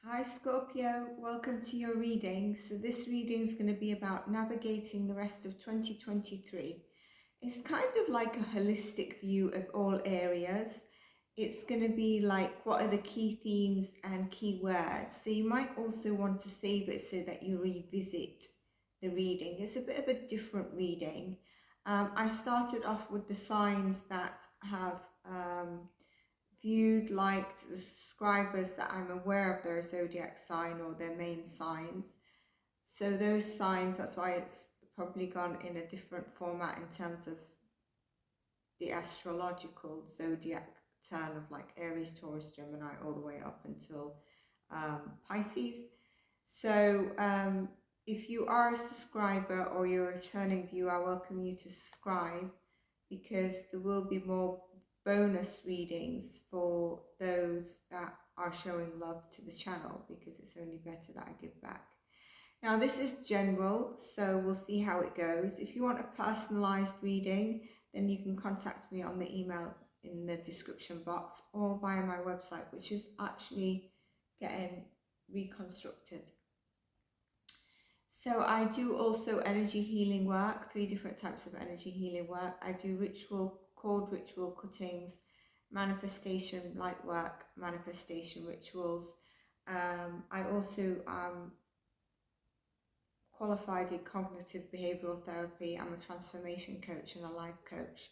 Hi Scorpio, welcome to your reading. So this reading is going to be about navigating the rest of 2023. It's kind of like a holistic view of all areas. It's going to be like what are the key themes and key words. So you might also want to save it so that you revisit the reading. It's a bit of a different reading. I started off with the signs that have viewed, liked, the subscribers that I'm aware of their zodiac sign or their main signs. So those signs, that's why it's probably gone in a different format in terms of the astrological zodiac turn of like Aries, Taurus, Gemini, all the way up until Pisces. So if you are a subscriber or you're a returning viewer, I welcome you to subscribe because there will be more bonus readings for those that are showing love to the channel, because it's only better that I give back. Now this is general, so we'll see how it goes. If you want a personalized reading, then you can contact me on the email in the description box or via my website, which is actually getting reconstructed. So I do also energy healing work, 3 different types of energy healing work. I do cord ritual cuttings, manifestation light work, manifestation rituals. I also qualified in cognitive behavioral therapy. I'm a transformation coach and a life coach.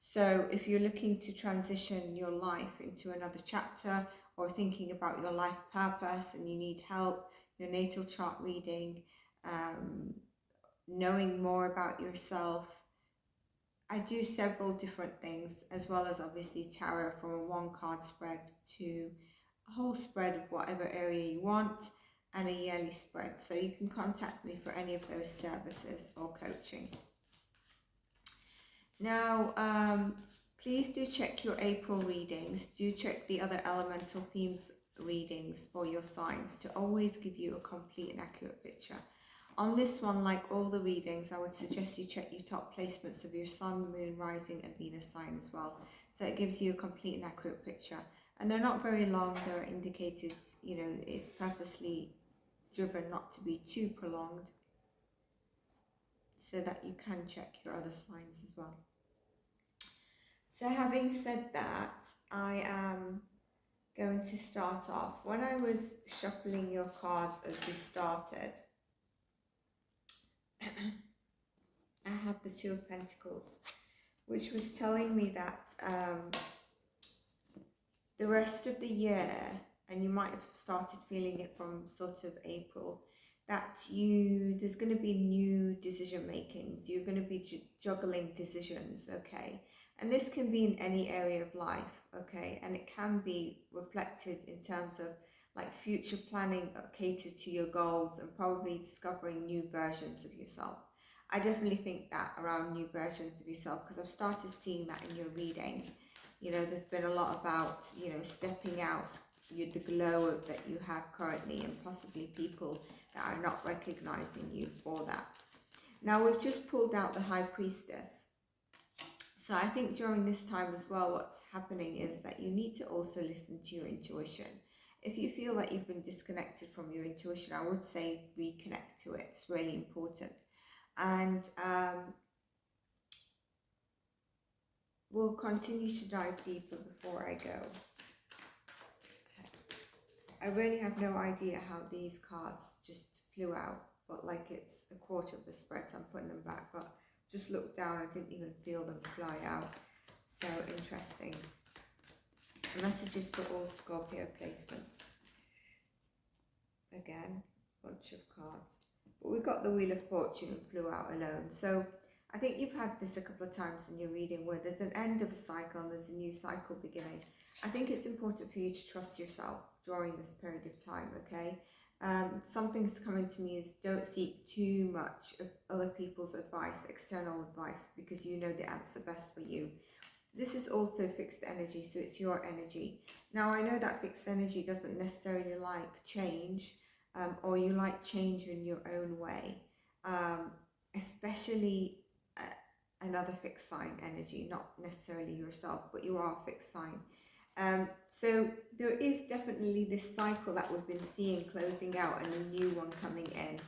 So if you're looking to transition your life into another chapter or thinking about your life purpose and you need help, your natal chart reading, knowing more about yourself, I do several different things, as well as obviously tarot, from a 1-card spread to a whole spread of whatever area you want, and a yearly spread. So you can contact me for any of those services or coaching. Now, please do check your April readings. Do check the other elemental themes readings for your signs to always give you a complete and accurate picture. On this one, like all the readings, I would suggest you check your top placements of your sun, moon, rising and Venus sign as well. So it gives you a complete and accurate picture. And they're not very long, they're indicated, you know, it's purposely driven not to be too prolonged so that you can check your other signs as well. So having said that, I am going to start off. When I was shuffling your cards as we started, I had the 2 of Pentacles, which was telling me that the rest of the year, and you might have started feeling it from sort of April, that there's going to be new decision makings. You're going to be juggling decisions, okay? And this can be in any area of life, okay? And it can be reflected in terms of like future planning catered to your goals and probably discovering new versions of yourself. I definitely think that around new versions of yourself, because I've started seeing that in your reading. You know, there's been a lot about, you know, stepping out, the glow that you have currently, and possibly people that are not recognizing you for that. Now, we've just pulled out the High Priestess. So I think during this time as well, what's happening is that you need to also listen to your intuition. If you feel that you've been disconnected from your intuition, I would say reconnect to it. It's really important. And we'll continue to dive deeper before I go. I really have no idea how these cards just flew out, but like it's a quarter of the spread, so I'm putting them back, but just looked down, I didn't even feel them fly out. So interesting. Messages for all Scorpio placements. Again, bunch of cards. But we've got the Wheel of Fortune flew out alone. So I think you've had this a couple of times in your reading where there's an end of a cycle and there's a new cycle beginning. I think it's important for you to trust yourself during this period of time, okay? Something that's coming to me is don't seek too much of other people's advice, external advice, because you know the answer best for you. This is also fixed energy, so it's your energy. Now, I know that fixed energy doesn't necessarily like change, or you like change in your own way, especially another fixed sign energy, not necessarily yourself, but you are a fixed sign. So there is definitely this cycle that we've been seeing closing out and a new one coming in.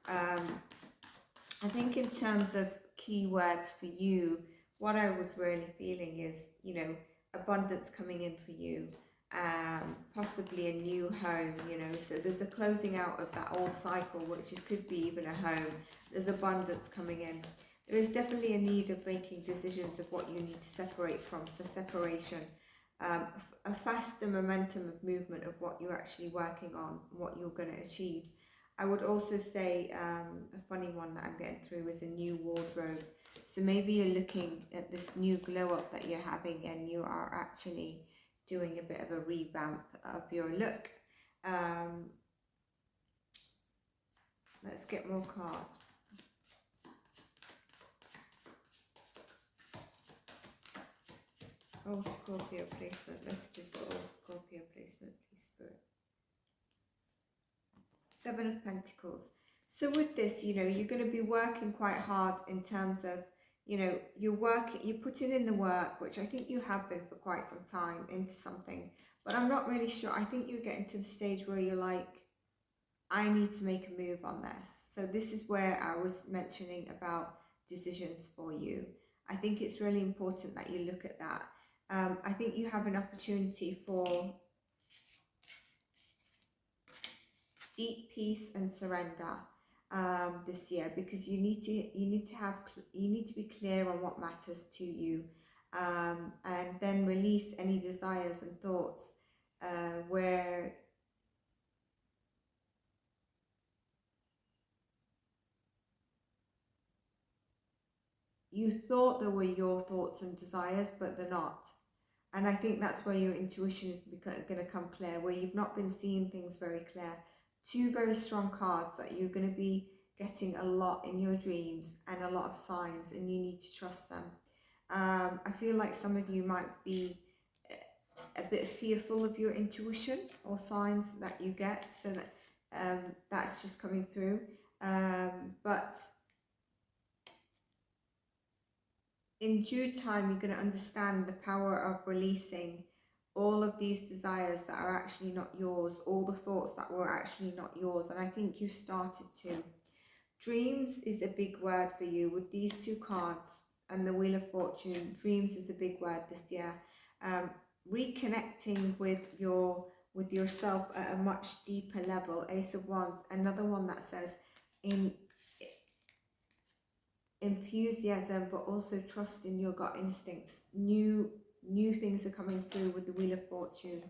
I think in terms of keywords for you, what I was really feeling is, you know, abundance coming in for you, possibly a new home, you know, so there's a closing out of that old cycle, which could be even a home. There's abundance coming in. There is definitely a need of making decisions of what you need to separate from, so separation, a faster momentum of movement of what you're actually working on, what you're going to achieve. I would also say a funny one that I'm getting through is a new wardrobe. So maybe you're looking at this new glow up that you're having and you are actually doing a bit of a revamp of your look. Let's get more cards. Oh, Scorpio placement, messages for all Scorpio placement, please, Spirit. Seven of Pentacles. So with this, you know, you're going to be working quite hard in terms of, you know, you're putting in the work, which I think you have been for quite some time, into something. But I'm not really sure. I think you're getting to the stage where you're like, I need to make a move on this. So this is where I was mentioning about decisions for you. I think it's really important that you look at that. I think you have an opportunity for deep peace and surrender this year, because you need to be clear on what matters to you, and then release any desires and thoughts where you thought they were your thoughts and desires, but they're not. And I think that's where your intuition is going to come clear, where you've not been seeing things very clear. Two very strong cards that you're going to be getting a lot in your dreams and a lot of signs, and you need to trust them. I feel like some of you might be a bit fearful of your intuition or signs that you get, so that that's just coming through. But in due time, you're going to understand the power of releasing all of these desires that are actually not yours, all the thoughts that were actually not yours. And I think you started to. Dreams is a big word for you with these two cards and the Wheel of Fortune. Dreams is a big word this year. Reconnecting with yourself at a much deeper level. Ace of Wands, another one that says enthusiasm, but also trust in your gut instincts. New things are coming through with the Wheel of Fortune.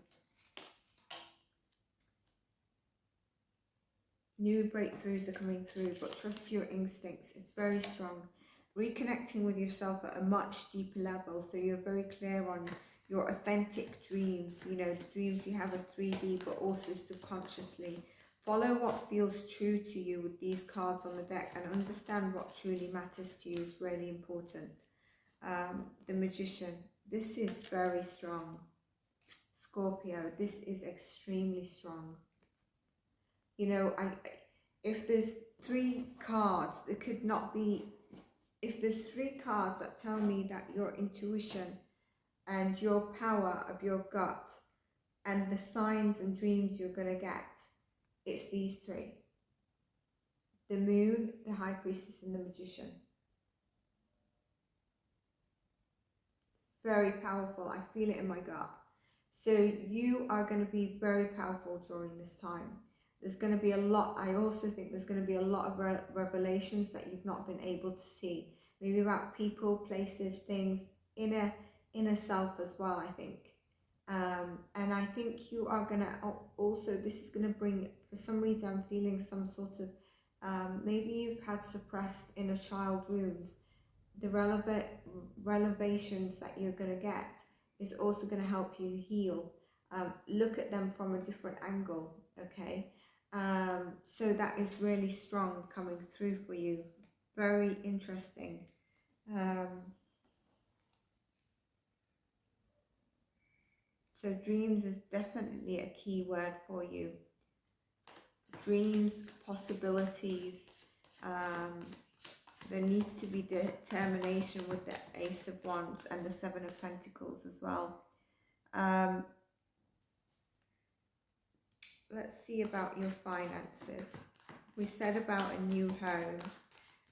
New breakthroughs are coming through, but trust your instincts. It's very strong. Reconnecting with yourself at a much deeper level, so you're very clear on your authentic dreams. You know, the dreams you have are 3D, but also subconsciously. Follow what feels true to you with these cards on the deck, and understand what truly matters to you is really important. The Magician. This is very strong. Scorpio, this is extremely strong. You know, if there's three cards, there could not be, if there's three cards that tell me that your intuition and your power of your gut and the signs and dreams you're going to get, it's these three. The Moon, the High Priestess, and the Magician. Very powerful. I feel it in my gut. So you are going to be very powerful during this time. There's going to be a lot. I also think there's going to be a lot of revelations that you've not been able to see. Maybe about people, places, things, inner self as well, I think. And I think you are going to also, this is going to bring, for some reason I'm feeling some sort of, maybe you've had suppressed inner child wounds. The revelations that you're going to get is also going to help you heal. Look at them from a different angle, okay? So that is really strong coming through for you. Very interesting. So dreams is definitely a key word for you. Dreams, possibilities. There needs to be determination with the Ace of Wands and the Seven of Pentacles as well. Um, let's see about your finances. We said about a new home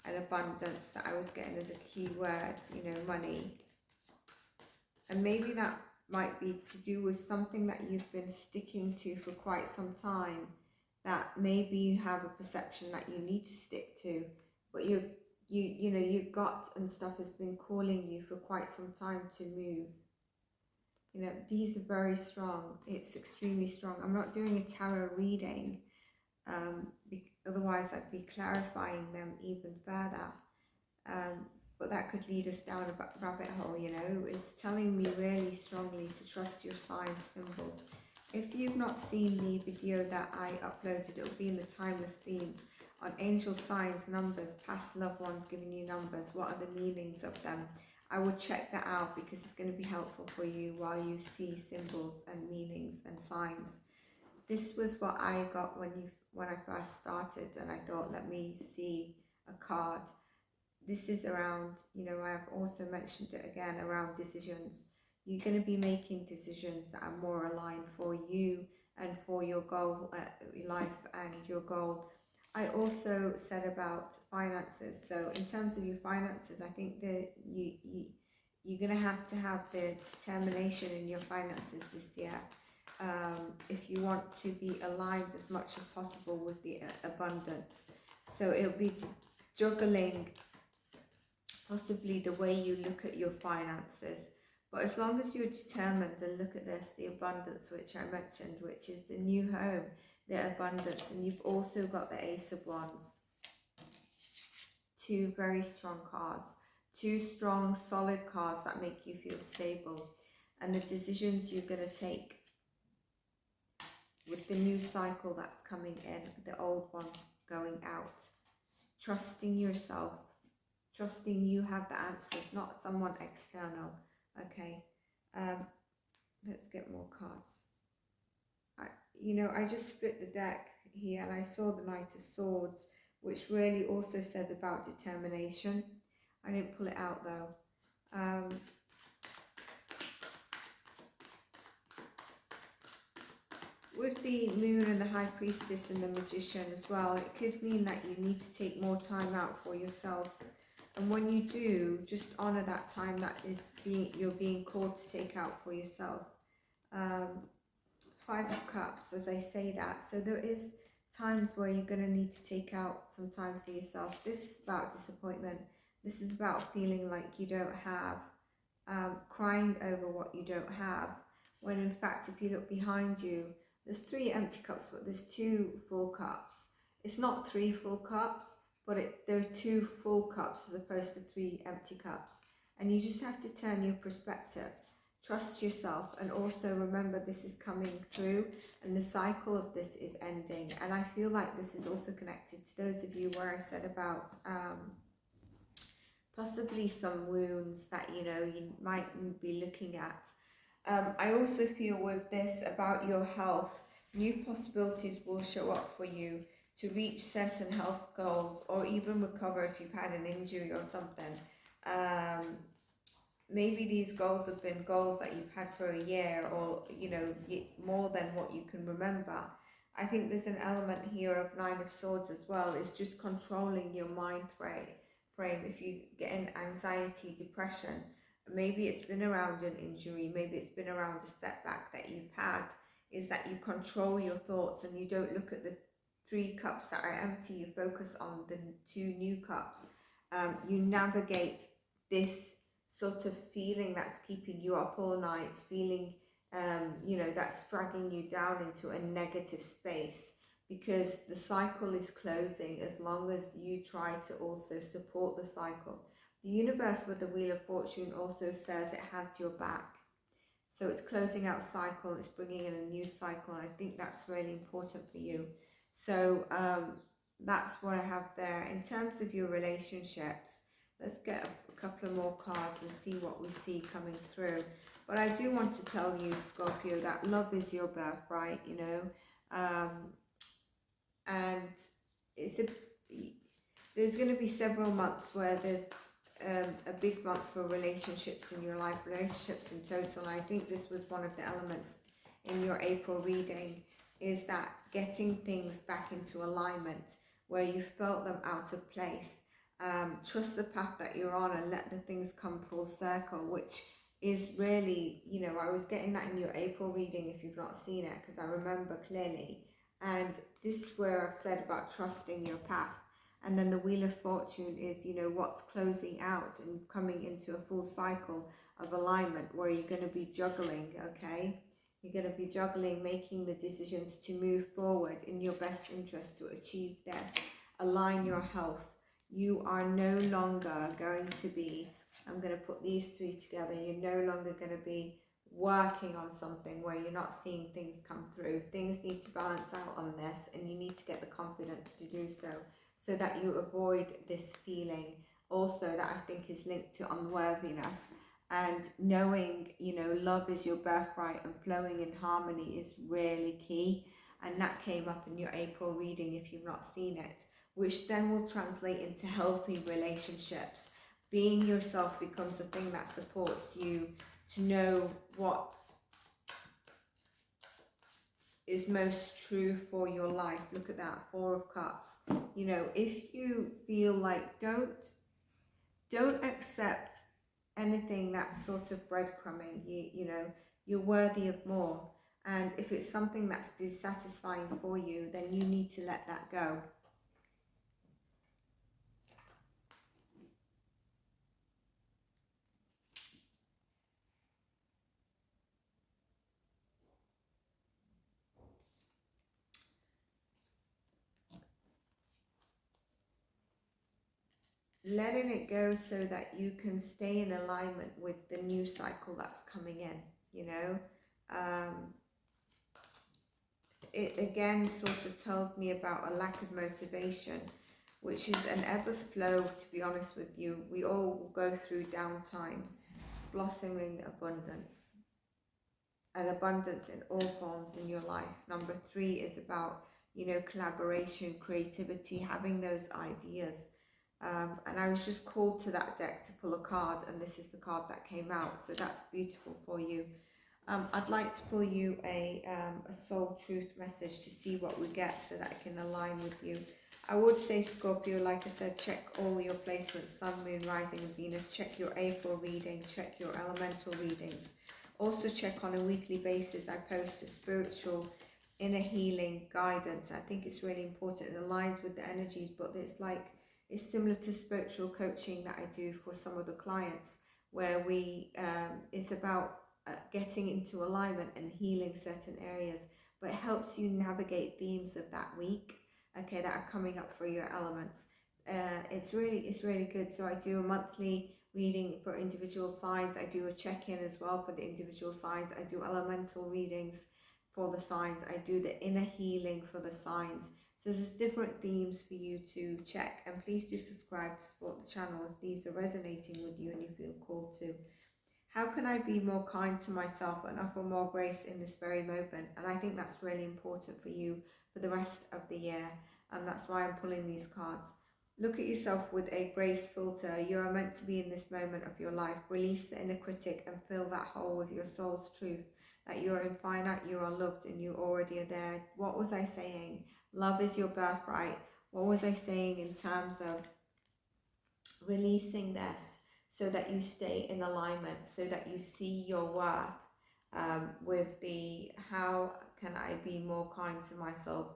and abundance that I was getting as a key word, you know, money. And maybe that might be to do with something that you've been sticking to for quite some time, that maybe you have a perception that you need to stick to, but you know, your gut and stuff has been calling you for quite some time to move. You know, these are very strong. It's extremely strong. I'm not doing a tarot reading, otherwise I'd be clarifying them even further. But that could lead us down a rabbit hole, you know. It's telling me really strongly to trust your signs, symbols. If you've not seen the video that I uploaded, it'll be in the Timeless Themes on angel signs, numbers, past loved ones giving you numbers. What are the meanings of them? I will check that out because it's going to be helpful for you while you see symbols and meanings and signs. This was what I got when I first started, and I thought, let me see a card. This is around, you know, I have also mentioned it again, around decisions. You're going to be making decisions that are more aligned for you and for your goal, life and your goal. I also said about finances. So in terms of your finances, I think that you're going to have the determination in your finances this year. If you want to be aligned as much as possible with the abundance. So it'll be juggling possibly the way you look at your finances. But as long as you're determined and look at this, the abundance which I mentioned, which is the new home, the abundance, and you've also got the Ace of Wands. Two very strong cards, two strong, solid cards that make you feel stable. And the decisions you're going to take with the new cycle that's coming in, the old one going out. Trusting yourself, trusting you have the answers, not someone external. Okay, let's get more cards. I just split the deck here and I saw the Knight of Swords, which really also says about determination. I didn't pull it out though. With the Moon and the High Priestess and the Magician as well, it could mean that you need to take more time out for yourself. And when you do, just honour that time that you're being called to take out for yourself. Five of Cups, as I say that. So there is times where you're going to need to take out some time for yourself. This is about disappointment. This is about feeling like you don't have, crying over what you don't have. When in fact, if you look behind you, there's 3 empty cups, but there's 2 full cups. It's not 3 full cups, but there are 2 full cups as opposed to 3 empty cups. And you just have to turn your perspective. Trust yourself, and also remember this is coming through and the cycle of this is ending. And I feel like this is also connected to those of you where I said about possibly some wounds that you might be looking at. I also feel with this about your health, new possibilities will show up for you to reach certain health goals, or even recover if you've had an injury or something. Maybe these goals have been goals that you've had for a year, or more than what you can remember. I think there's an element here of 9 of Swords as well. It's just controlling your mind frame. If you get in anxiety, depression, maybe it's been around an injury, maybe it's been around a setback that you've had, is that you control your thoughts and you don't look at the 3 cups that are empty. You focus on the 2 new cups. You navigate this sort of feeling that's keeping you up all night, feeling that's dragging you down into a negative space, because the cycle is closing as long as you try to also support the cycle. The universe with the Wheel of Fortune also says it has your back. So it's closing out cycle, it's bringing in a new cycle. I think that's really important for you. So that's what I have there. In terms of your relationships, let's get a couple of more cards and see what we see coming through. But I do want to tell you, Scorpio, that love is your birthright, and there's going to be several months where there's a big month for relationships in your life, relationships in total. And I think this was one of the elements in your April reading, is that getting things back into alignment where you felt them out of place. Trust the path that you're on and let the things come full circle, which is really, you know, I was getting that in your April reading if you've not seen it, because I remember clearly. And this is where I've said about trusting your path. And then the Wheel of Fortune is, you know, what's closing out and coming into a full cycle of alignment where you're going to be juggling, okay? You're going to be juggling, making the decisions to move forward in your best interest to achieve this. Align your health. You are no longer going to be, I'm going to put these three together, you're no longer going to be working on something where you're not seeing things come through. Things need to balance out on this, and you need to get the confidence to do so that you avoid this feeling also that I think is linked to unworthiness. And knowing, you know, love is your birthright and flowing in harmony is really key. And that came up in your April reading if you've not seen it, which then will translate into healthy relationships. Being yourself becomes a thing that supports you to know what is most true for your life. Look at that, Four of Cups. You know, if you feel like don't accept anything that's sort of breadcrumbing, you know, you're worthy of more. And if it's something that's dissatisfying for you, then you need to let that go. Letting it go so that you can stay in alignment with the new cycle that's coming in, you know. It again sort of tells me about a lack of motivation, which is an ebb and flow, to be honest with you. We all go through down times. Blossoming abundance, and abundance in all forms in your life. Number 3 is about, you know, collaboration, creativity, having those ideas. And I was just called to that deck to pull a card, and this is the card that came out, so that's beautiful for you. I'd like to pull you a soul truth message to see what we get so that I can align with you. I would say, Scorpio, like I said, check all your placements, Sun, Moon, Rising and Venus. Check your April reading, check your elemental readings. Also check on a weekly basis. I post a spiritual inner healing guidance. I think it's really important. It aligns with the energies, but it's similar to spiritual coaching that I do for some of the clients, where it's about getting into alignment and healing certain areas, but it helps you navigate themes of that week, okay, that are coming up for your elements. It's really good. So I do a monthly reading for individual signs. I do a check-in as well for the individual signs. I do elemental readings for the signs. I do the inner healing for the signs. So there's different themes for you to check, and please do subscribe to support the channel if these are resonating with you and you feel called to. How can I be more kind to myself and offer more grace in this very moment? And I think that's really important for you for the rest of the year, and that's why I'm pulling these cards. Look at yourself with a grace filter. You are meant to be in this moment of your life. Release the inner critic and fill that hole with your soul's truth, that you are infinite, you are loved, and you already are there. What was I saying? Love is your birthright. What was I saying in terms of releasing this so that you stay in alignment, so that you see your worth with the how can I be more kind to myself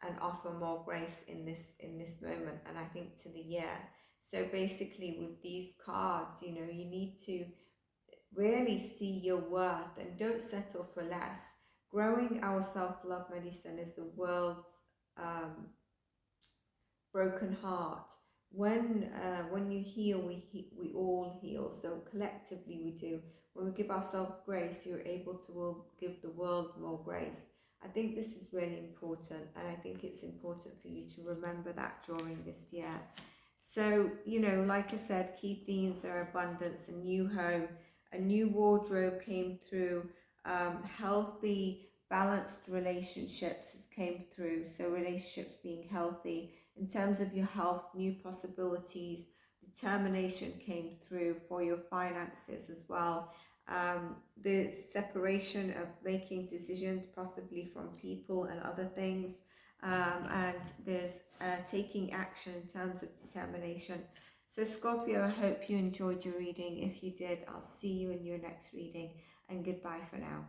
and offer more grace in this moment, and I think to the year. So basically with these cards, you know, you need to really see your worth and don't settle for less. Growing our self-love medicine is the world's broken heart. When you heal, we all heal. So collectively we do. When we give ourselves grace, you're able to give the world more grace. I think this is really important, and I think it's important for you to remember that during this year. So, you know, like I said, key themes are abundance, a new home, a new wardrobe came through, healthy, balanced relationships came through. So relationships being healthy. In terms of your health, new possibilities, the determination came through for your finances as well. The separation of making decisions possibly from people and other things, and there's taking action in terms of determination. So Scorpio, I hope you enjoyed your reading. If you did, I'll see you in your next reading, and goodbye for now.